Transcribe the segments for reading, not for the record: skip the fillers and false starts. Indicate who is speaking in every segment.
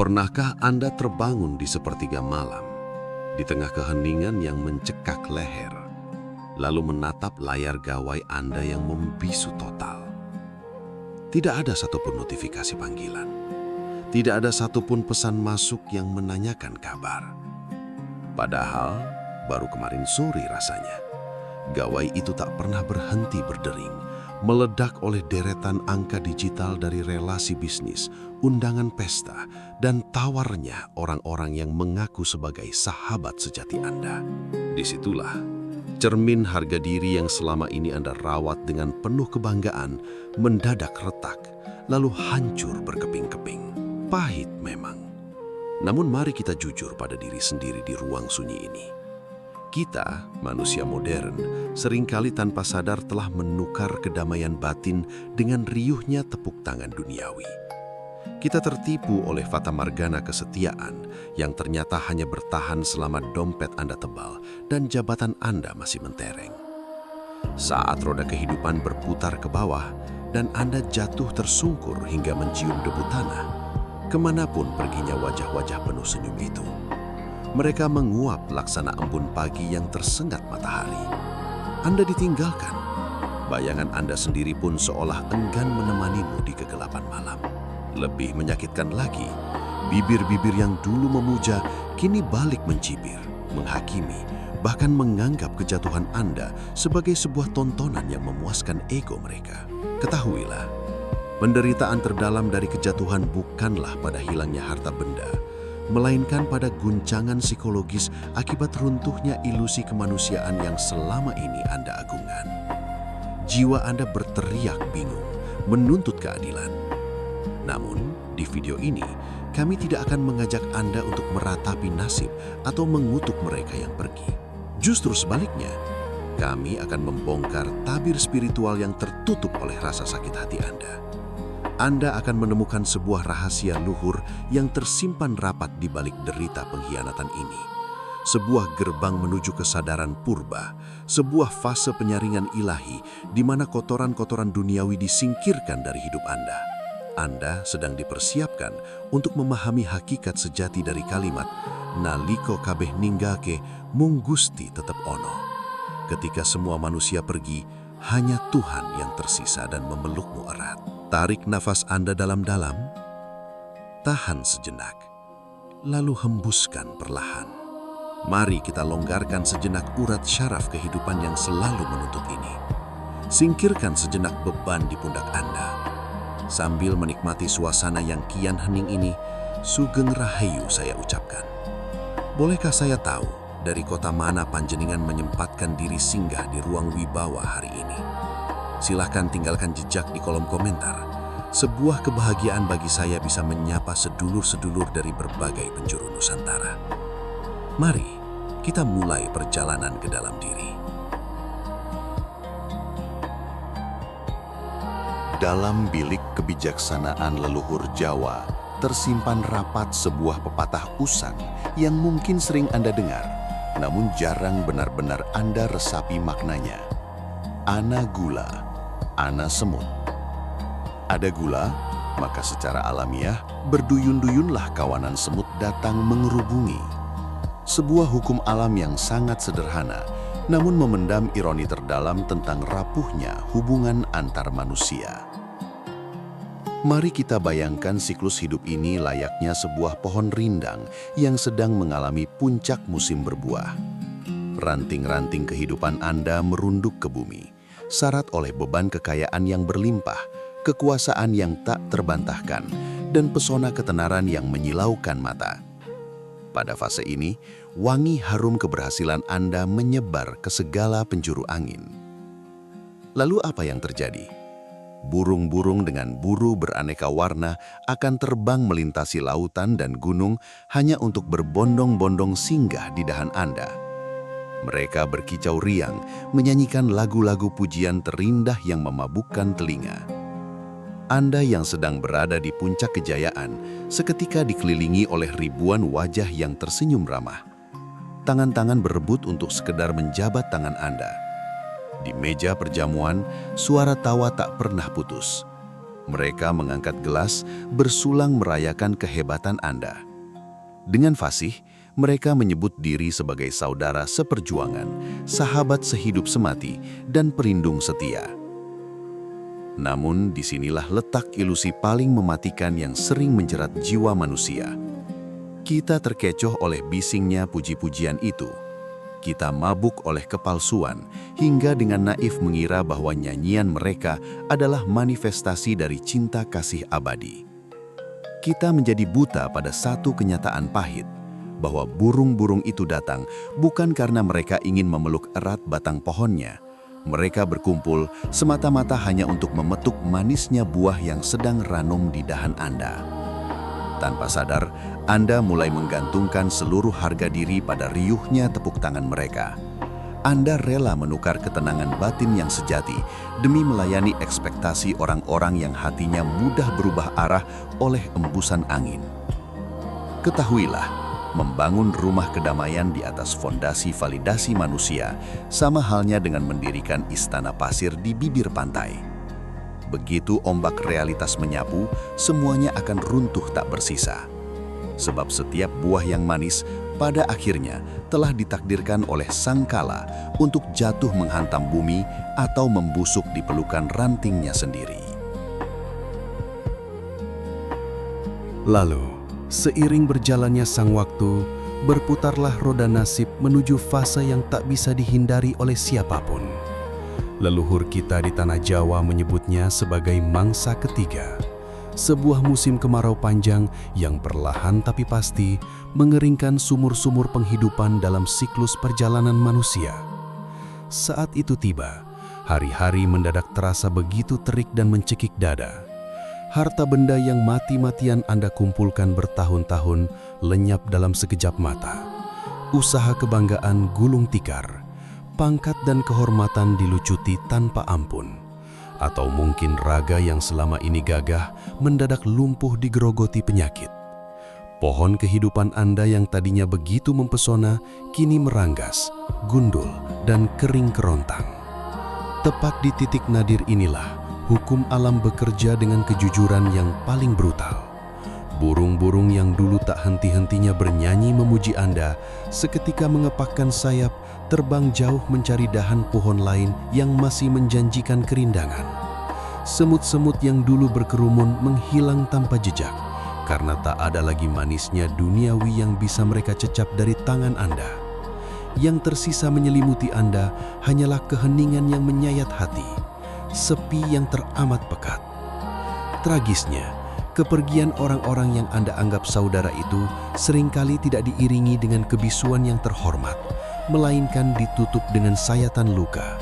Speaker 1: Pernahkah Anda terbangun di sepertiga malam, di tengah keheningan yang mencekak leher, lalu menatap layar gawai Anda yang membisu total? Tidak ada satupun notifikasi panggilan, tidak ada satupun pesan masuk yang menanyakan kabar. Padahal, baru kemarin sore rasanya, gawai itu tak pernah berhenti berdering, meledak oleh deretan angka digital dari relasi bisnis, undangan pesta, dan tawarnya orang-orang yang mengaku sebagai sahabat sejati Anda. Disitulah cermin harga diri yang selama ini Anda rawat dengan penuh kebanggaan mendadak retak, lalu hancur berkeping-keping. Pahit memang. Namun mari kita jujur pada diri sendiri di ruang sunyi ini. Kita, manusia modern, seringkali tanpa sadar telah menukar kedamaian batin dengan riuhnya tepuk tangan duniawi. Kita tertipu oleh fatamorgana kesetiaan yang ternyata hanya bertahan selama dompet Anda tebal dan jabatan Anda masih mentereng. Saat roda kehidupan berputar ke bawah dan Anda jatuh tersungkur hingga mencium debu tanah, kemanapun perginya wajah-wajah penuh senyum itu. Mereka menguap laksana embun pagi yang tersengat matahari. Anda ditinggalkan. Bayangan Anda sendiri pun seolah enggan menemanimu di kegelapan malam. Lebih menyakitkan lagi, bibir-bibir yang dulu memuja kini balik mencibir, menghakimi, bahkan menganggap kejatuhan Anda sebagai sebuah tontonan yang memuaskan ego mereka. Ketahuilah, penderitaan terdalam dari kejatuhan bukanlah pada hilangnya harta benda, melainkan pada guncangan psikologis akibat runtuhnya ilusi kemanusiaan yang selama ini Anda agungkan. Jiwa Anda berteriak bingung, menuntut keadilan. Namun, di video ini, kami tidak akan mengajak Anda untuk meratapi nasib atau mengutuk mereka yang pergi. Justru sebaliknya, kami akan membongkar tabir spiritual yang tertutup oleh rasa sakit hati Anda. Anda akan menemukan sebuah rahasia luhur yang tersimpan rapat di balik derita pengkhianatan ini. Sebuah gerbang menuju kesadaran purba, sebuah fase penyaringan ilahi di mana kotoran-kotoran duniawi disingkirkan dari hidup Anda. Anda sedang dipersiapkan untuk memahami hakikat sejati dari kalimat naliko kabeh ninggake mung Gusti tetep ono. Ketika semua manusia pergi, hanya Tuhan yang tersisa dan memelukmu erat. Tarik nafas Anda dalam-dalam, tahan sejenak, lalu hembuskan perlahan. Mari kita longgarkan sejenak urat syaraf kehidupan yang selalu menuntut ini. Singkirkan sejenak beban di pundak Anda. Sambil menikmati suasana yang kian hening ini, Sugeng Rahayu saya ucapkan. Bolehkah saya tahu dari kota mana panjenengan menyempatkan diri singgah di ruang wibawa hari ini? Silahkan tinggalkan jejak di kolom komentar. Sebuah kebahagiaan bagi saya bisa menyapa sedulur-sedulur dari berbagai penjuru Nusantara. Mari kita mulai perjalanan ke dalam diri.
Speaker 2: Dalam bilik kebijaksanaan leluhur Jawa, tersimpan rapat sebuah pepatah usang yang mungkin sering Anda dengar, namun jarang benar-benar Anda resapi maknanya. Ana gula, ana semut. Ada gula, maka secara alamiah berduyun-duyunlah kawanan semut datang mengerubungi. Sebuah hukum alam yang sangat sederhana, namun memendam ironi terdalam tentang rapuhnya hubungan antar manusia. Mari kita bayangkan siklus hidup ini layaknya sebuah pohon rindang yang sedang mengalami puncak musim berbuah. Ranting-ranting kehidupan Anda merunduk ke bumi, syarat oleh beban kekayaan yang berlimpah, kekuasaan yang tak terbantahkan, dan pesona ketenaran yang menyilaukan mata. Pada fase ini, wangi harum keberhasilan Anda menyebar ke segala penjuru angin. Lalu apa yang terjadi? Burung-burung dengan buru beraneka warna akan terbang melintasi lautan dan gunung hanya untuk berbondong-bondong singgah di dahan Anda. Mereka berkicau riang, menyanyikan lagu-lagu pujian terindah yang memabukkan telinga. Anda yang sedang berada di puncak kejayaan, seketika dikelilingi oleh ribuan wajah yang tersenyum ramah. Tangan-tangan berebut untuk sekedar menjabat tangan Anda. Di meja perjamuan, suara tawa tak pernah putus. Mereka mengangkat gelas, bersulang merayakan kehebatan Anda. Dengan fasih, mereka menyebut diri sebagai saudara seperjuangan, sahabat sehidup semati, dan pelindung setia. Namun, disinilah letak ilusi paling mematikan yang sering menjerat jiwa manusia. Kita terkecoh oleh bisingnya puji-pujian itu. Kita mabuk oleh kepalsuan, hingga dengan naif mengira bahwa nyanyian mereka adalah manifestasi dari cinta kasih abadi. Kita menjadi buta pada satu kenyataan pahit, bahwa burung-burung itu datang bukan karena mereka ingin memeluk erat batang pohonnya. Mereka berkumpul semata-mata hanya untuk memetuk manisnya buah yang sedang ranum di dahan Anda. Tanpa sadar, Anda mulai menggantungkan seluruh harga diri pada riuhnya tepuk tangan mereka. Anda rela menukar ketenangan batin yang sejati demi melayani ekspektasi orang-orang yang hatinya mudah berubah arah oleh embusan angin. Ketahuilah, membangun rumah kedamaian di atas fondasi validasi manusia sama halnya dengan mendirikan istana pasir di bibir pantai. Begitu ombak realitas menyapu, semuanya akan runtuh tak bersisa. Sebab setiap buah yang manis pada akhirnya telah ditakdirkan oleh sangkala untuk jatuh menghantam bumi atau membusuk di pelukan rantingnya sendiri.
Speaker 1: Lalu, seiring berjalannya sang waktu, berputarlah roda nasib menuju fase yang tak bisa dihindari oleh siapapun. Leluhur kita di tanah Jawa menyebutnya sebagai mangsa ketiga. Sebuah musim kemarau panjang yang perlahan tapi pasti mengeringkan sumur-sumur penghidupan dalam siklus perjalanan manusia. Saat itu tiba, hari-hari mendadak terasa begitu terik dan mencekik dada. Harta benda yang mati-matian Anda kumpulkan bertahun-tahun lenyap dalam sekejap mata. Usaha kebanggaan gulung tikar, pangkat dan kehormatan dilucuti tanpa ampun. Atau mungkin raga yang selama ini gagah mendadak lumpuh digerogoti penyakit. Pohon kehidupan Anda yang tadinya begitu mempesona kini meranggas, gundul, dan kering kerontang. Tepat di titik nadir inilah hukum alam bekerja dengan kejujuran yang paling brutal. Burung-burung yang dulu tak henti-hentinya bernyanyi memuji Anda, seketika mengepakkan sayap, terbang jauh mencari dahan pohon lain yang masih menjanjikan kerindangan. Semut-semut yang dulu berkerumun menghilang tanpa jejak, karena tak ada lagi manisnya duniawi yang bisa mereka cecap dari tangan Anda. Yang tersisa menyelimuti Anda hanyalah keheningan yang menyayat hati, sepi yang teramat pekat. Tragisnya, kepergian orang-orang yang Anda anggap saudara itu seringkali tidak diiringi dengan kebisuan yang terhormat, melainkan ditutup dengan sayatan luka.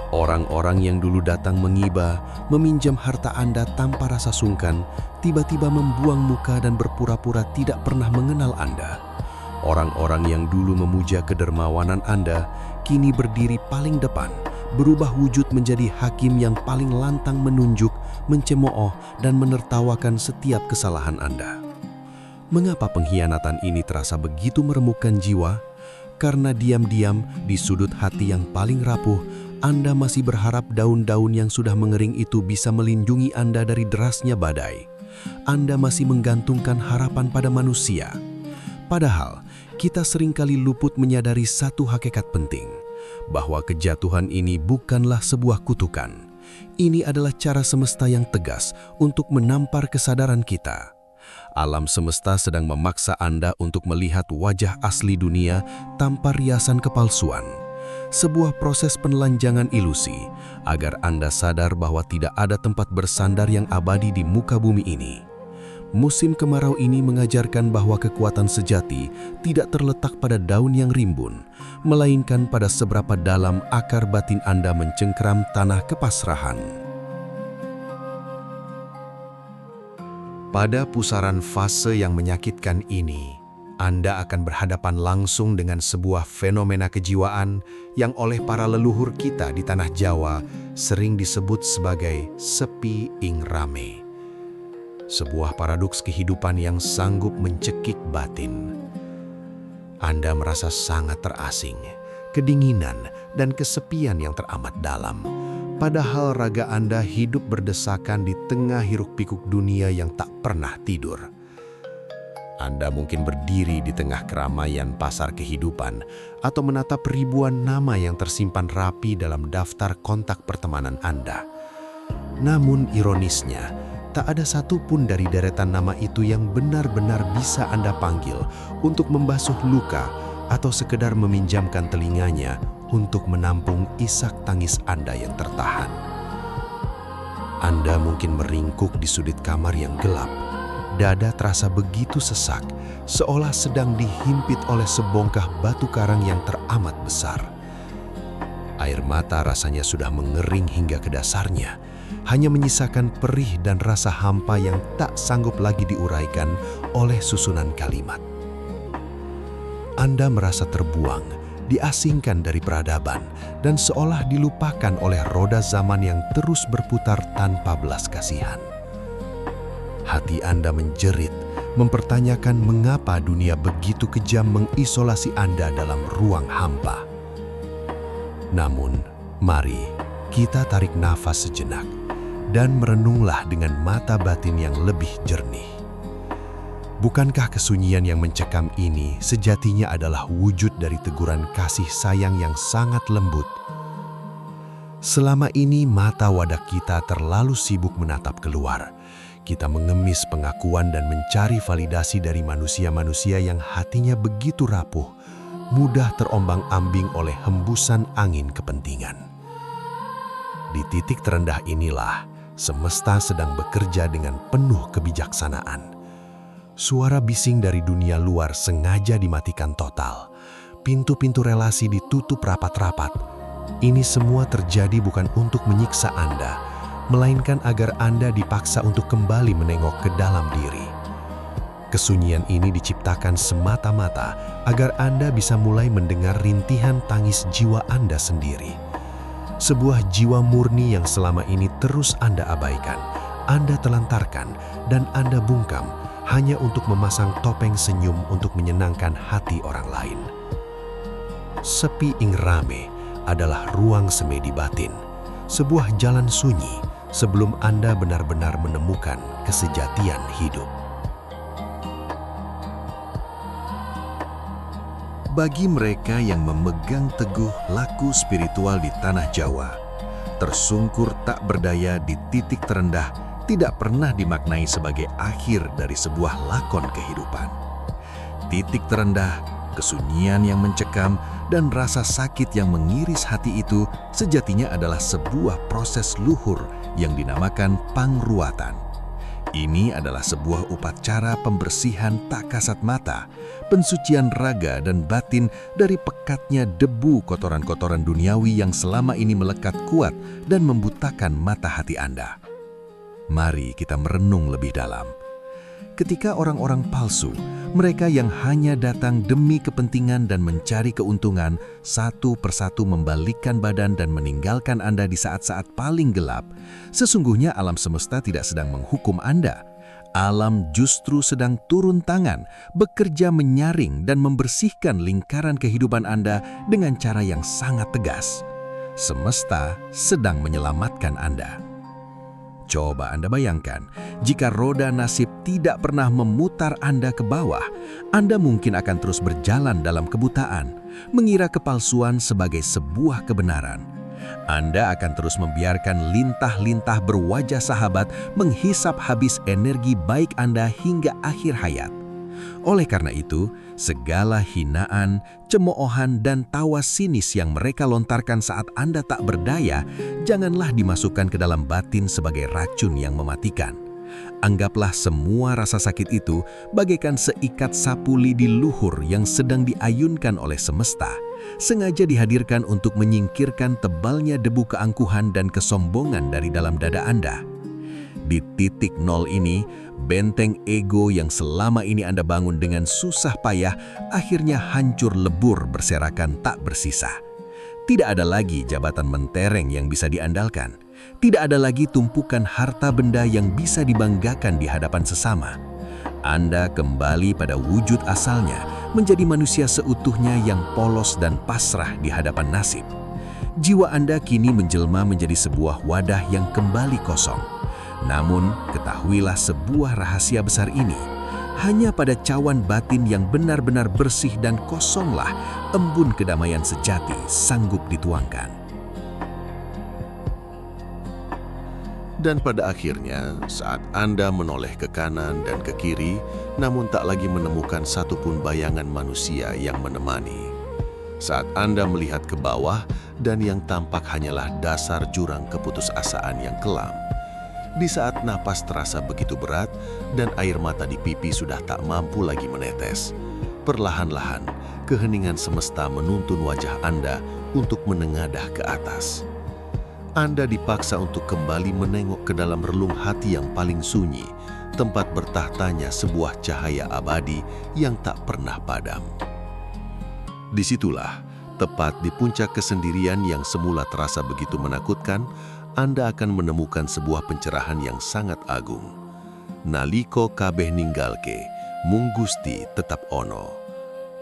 Speaker 1: Orang-orang yang dulu datang mengiba, meminjam harta Anda tanpa rasa sungkan, tiba-tiba membuang muka dan berpura-pura tidak pernah mengenal Anda. Orang-orang yang dulu memuja kedermawanan Anda, kini berdiri paling depan, berubah wujud menjadi hakim yang paling lantang menunjuk, mencemooh, dan menertawakan setiap kesalahan Anda. Mengapa pengkhianatan ini terasa begitu meremukkan jiwa? Karena diam-diam di sudut hati yang paling rapuh, Anda masih berharap daun-daun yang sudah mengering itu bisa melindungi Anda dari derasnya badai. Anda masih menggantungkan harapan pada manusia. Padahal, kita seringkali luput menyadari satu hakikat penting, bahwa kejatuhan ini bukanlah sebuah kutukan. Ini adalah cara semesta yang tegas untuk menampar kesadaran kita. Alam semesta sedang memaksa Anda untuk melihat wajah asli dunia tanpa riasan kepalsuan. Sebuah proses penelanjangan ilusi agar Anda sadar bahwa tidak ada tempat bersandar yang abadi di muka bumi ini. Musim kemarau ini mengajarkan bahwa kekuatan sejati tidak terletak pada daun yang rimbun, melainkan pada seberapa dalam akar batin Anda mencengkeram tanah kepasrahan.
Speaker 3: Pada pusaran fase yang menyakitkan ini, Anda akan berhadapan langsung dengan sebuah fenomena kejiwaan yang oleh para leluhur kita di tanah Jawa sering disebut sebagai sepi ing rame. Sebuah paradoks kehidupan yang sanggup mencekik batin. Anda merasa sangat terasing, kedinginan, dan kesepian yang teramat dalam. padahal raga Anda hidup berdesakan di tengah hiruk-pikuk dunia yang tak pernah tidur. Anda mungkin berdiri di tengah keramaian pasar kehidupan atau menatap ribuan nama yang tersimpan rapi dalam daftar kontak pertemanan Anda. Namun ironisnya, tak ada satupun dari deretan nama itu yang benar-benar bisa Anda panggil untuk membasuh luka atau sekedar meminjamkan telinganya untuk menampung isak tangis Anda yang tertahan. Anda mungkin meringkuk di sudut kamar yang gelap. Dada terasa begitu sesak, seolah sedang dihimpit oleh sebongkah batu karang yang teramat besar. Air mata rasanya sudah mengering hingga ke dasarnya, hanya menyisakan perih dan rasa hampa yang tak sanggup lagi diuraikan oleh susunan kalimat. Anda merasa terbuang, diasingkan dari peradaban, dan seolah dilupakan oleh roda zaman yang terus berputar tanpa belas kasihan. Hati Anda menjerit, mempertanyakan mengapa dunia begitu kejam mengisolasi Anda dalam ruang hampa. Namun, mari kita tarik nafas sejenak dan merenunglah dengan mata batin yang lebih jernih. Bukankah kesunyian yang mencekam ini sejatinya adalah wujud dari teguran kasih sayang yang sangat lembut? Selama ini mata wadah kita terlalu sibuk menatap keluar. Kita mengemis pengakuan dan mencari validasi dari manusia-manusia yang hatinya begitu rapuh, mudah terombang-ambing oleh hembusan angin kepentingan. Di titik terendah inilah, semesta sedang bekerja dengan penuh kebijaksanaan. Suara bising dari dunia luar sengaja dimatikan total. Pintu-pintu relasi ditutup rapat-rapat. Ini semua terjadi bukan untuk menyiksa Anda, melainkan agar Anda dipaksa untuk kembali menengok ke dalam diri. Kesunyian ini diciptakan semata-mata agar Anda bisa mulai mendengar rintihan tangis jiwa Anda sendiri. Sebuah jiwa murni yang selama ini terus Anda abaikan, Anda telantarkan, dan Anda bungkam hanya untuk memasang topeng senyum untuk menyenangkan hati orang lain. Sepi ing rame adalah ruang semedi batin, sebuah jalan sunyi sebelum Anda benar-benar menemukan kesejatian hidup.
Speaker 2: Bagi mereka yang memegang teguh laku spiritual di tanah Jawa, tersungkur tak berdaya di titik terendah tidak pernah dimaknai sebagai akhir dari sebuah lakon kehidupan. Titik terendah, kesunyian yang mencekam, dan rasa sakit yang mengiris hati itu sejatinya adalah sebuah proses luhur yang dinamakan pangruatan. Ini adalah sebuah upacara pembersihan tak kasat mata, pensucian raga dan batin dari pekatnya debu kotoran-kotoran duniawi yang selama ini melekat kuat dan membutakan mata hati Anda. Mari kita merenung lebih dalam. Ketika orang-orang palsu, mereka yang hanya datang demi kepentingan dan mencari keuntungan, satu persatu membalikkan badan dan meninggalkan Anda di saat-saat paling gelap, sesungguhnya alam semesta tidak sedang menghukum Anda. Alam justru sedang turun tangan, bekerja menyaring dan membersihkan lingkaran kehidupan Anda dengan cara yang sangat tegas. Semesta sedang menyelamatkan Anda. Coba Anda bayangkan, jika roda nasib tidak pernah memutar Anda ke bawah, Anda mungkin akan terus berjalan dalam kebutaan, mengira kepalsuan sebagai sebuah kebenaran. Anda akan terus membiarkan lintah-lintah berwajah sahabat menghisap habis energi baik Anda hingga akhir hayat. Oleh karena itu, segala hinaan, cemoohan, dan tawa sinis yang mereka lontarkan saat Anda tak berdaya, janganlah dimasukkan ke dalam batin sebagai racun yang mematikan. Anggaplah semua rasa sakit itu bagaikan seikat sapu lidi luhur yang sedang diayunkan oleh semesta, sengaja dihadirkan untuk menyingkirkan tebalnya debu keangkuhan dan kesombongan dari dalam dada Anda. Di titik nol ini, benteng ego yang selama ini Anda bangun dengan susah payah akhirnya hancur lebur berserakan tak bersisa. Tidak ada lagi jabatan mentereng yang bisa diandalkan. Tidak ada lagi tumpukan harta benda yang bisa dibanggakan di hadapan sesama. Anda kembali pada wujud asalnya, menjadi manusia seutuhnya yang polos dan pasrah di hadapan nasib.
Speaker 3: jiwa Anda kini menjelma menjadi sebuah wadah yang kembali kosong. Namun, ketahuilah sebuah rahasia besar ini. Hanya pada cawan batin yang benar-benar bersih dan kosonglah embun kedamaian sejati sanggup dituangkan.
Speaker 1: Dan pada akhirnya, saat Anda menoleh ke kanan dan ke kiri, namun tak lagi menemukan satupun bayangan manusia yang menemani. Saat Anda melihat ke bawah, dan yang tampak hanyalah dasar jurang keputusasaan yang kelam. Di saat napas terasa begitu berat, dan air mata di pipi sudah tak mampu lagi menetes. Perlahan-lahan, keheningan semesta menuntun wajah Anda untuk menengadah ke atas. Anda dipaksa untuk kembali menengok ke dalam relung hati yang paling sunyi, tempat bertahtanya sebuah cahaya abadi yang tak pernah padam. Disitulah, tepat di puncak kesendirian yang semula terasa begitu menakutkan, Anda akan menemukan sebuah pencerahan yang sangat agung. Naliko kabeh ninggalke, mung Gusti tetap ono.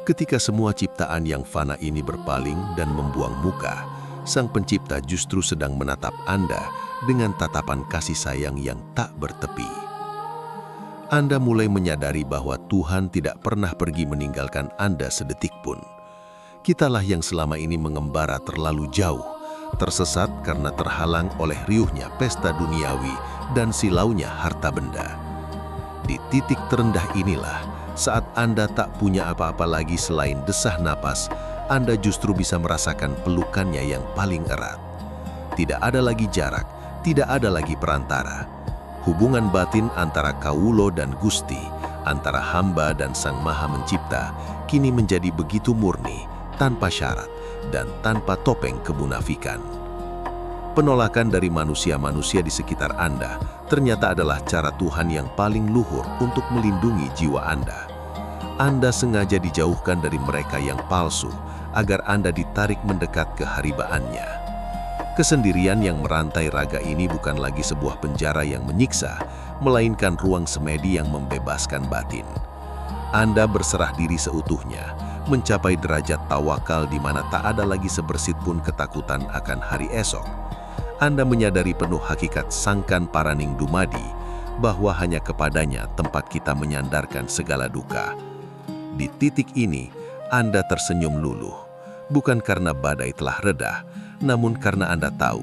Speaker 1: Ketika semua ciptaan yang fana ini berpaling dan membuang muka, Sang Pencipta justru sedang menatap Anda dengan tatapan kasih sayang yang tak bertepi. Anda mulai menyadari bahwa Tuhan tidak pernah pergi meninggalkan Anda sedetik pun. Kitalah yang selama ini mengembara terlalu jauh, tersesat karena terhalang oleh riuhnya pesta duniawi dan silaunya harta benda. Di titik terendah inilah, saat Anda tak punya apa-apa lagi selain desah napas, Anda justru bisa merasakan pelukannya yang paling erat. Tidak ada lagi jarak, tidak ada lagi perantara. Hubungan batin antara Kawulo dan Gusti, antara hamba dan Sang Maha Mencipta, kini menjadi begitu murni, tanpa syarat, dan tanpa topeng kemunafikan. Penolakan dari manusia-manusia di sekitar Anda ternyata adalah cara Tuhan yang paling luhur untuk melindungi jiwa Anda. Anda sengaja dijauhkan dari mereka yang palsu, agar Anda ditarik mendekat ke haribaannya. Kesendirian yang merantai raga ini bukan lagi sebuah penjara yang menyiksa, melainkan ruang semedi yang membebaskan batin. Anda berserah diri seutuhnya, mencapai derajat tawakal di mana tak ada lagi sebersit pun ketakutan akan hari esok. Anda menyadari penuh hakikat Sangkan Paraning Dumadi, bahwa hanya kepadanya tempat kita menyandarkan segala duka. Di titik ini, Anda tersenyum luluh. Bukan karena badai telah reda, namun karena Anda tahu,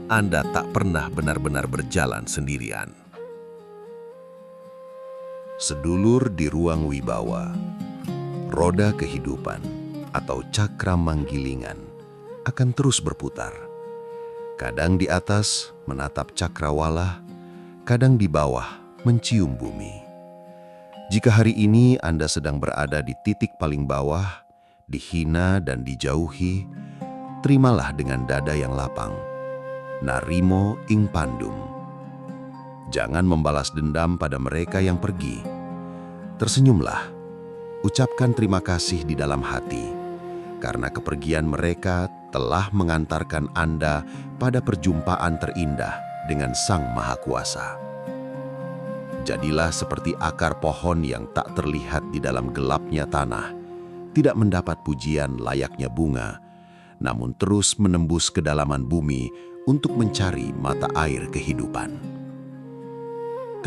Speaker 1: Anda tak pernah benar-benar berjalan sendirian.
Speaker 2: Sedulur di ruang wibawa, roda kehidupan atau cakra manggilingan akan terus berputar. Kadang di atas menatap cakrawala, kadang di bawah mencium bumi. Jika hari ini Anda sedang berada di titik paling bawah, dihina dan dijauhi, terimalah dengan dada yang lapang. Narimo ing pandum. Jangan membalas dendam pada mereka yang pergi. Tersenyumlah, ucapkan terima kasih di dalam hati, karena kepergian mereka telah mengantarkan Anda pada perjumpaan terindah dengan Sang Maha Kuasa. Jadilah seperti akar pohon yang tak terlihat di dalam gelapnya tanah, tidak mendapat pujian layaknya bunga, namun terus menembus kedalaman bumi untuk mencari mata air kehidupan.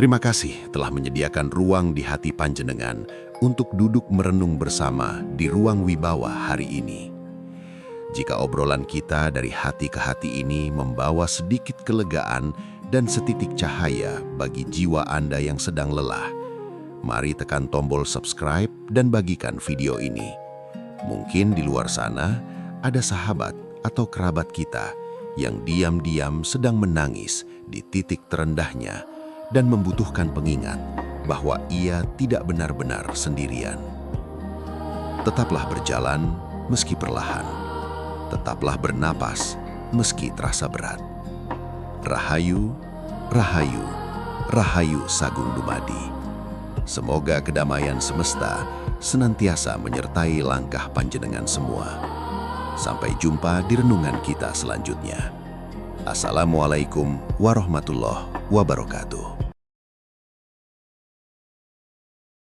Speaker 2: Terima kasih telah menyediakan ruang di hati panjenengan untuk duduk merenung bersama di ruang wibawa hari ini. Jika obrolan kita dari hati ke hati ini membawa sedikit kelegaan dan setitik cahaya bagi jiwa Anda yang sedang lelah, mari tekan tombol subscribe dan bagikan video ini. Mungkin di luar sana ada sahabat atau kerabat kita yang diam-diam sedang menangis di titik terendahnya dan membutuhkan pengingat bahwa ia tidak benar-benar sendirian. Tetaplah berjalan meski perlahan. Tetaplah bernapas meski terasa berat. Rahayu, Rahayu, Rahayu Sagung Dumadi. Semoga kedamaian semesta senantiasa menyertai langkah panjenengan semua. Sampai jumpa di renungan kita selanjutnya. Assalamualaikum warahmatullahi wabarakatuh.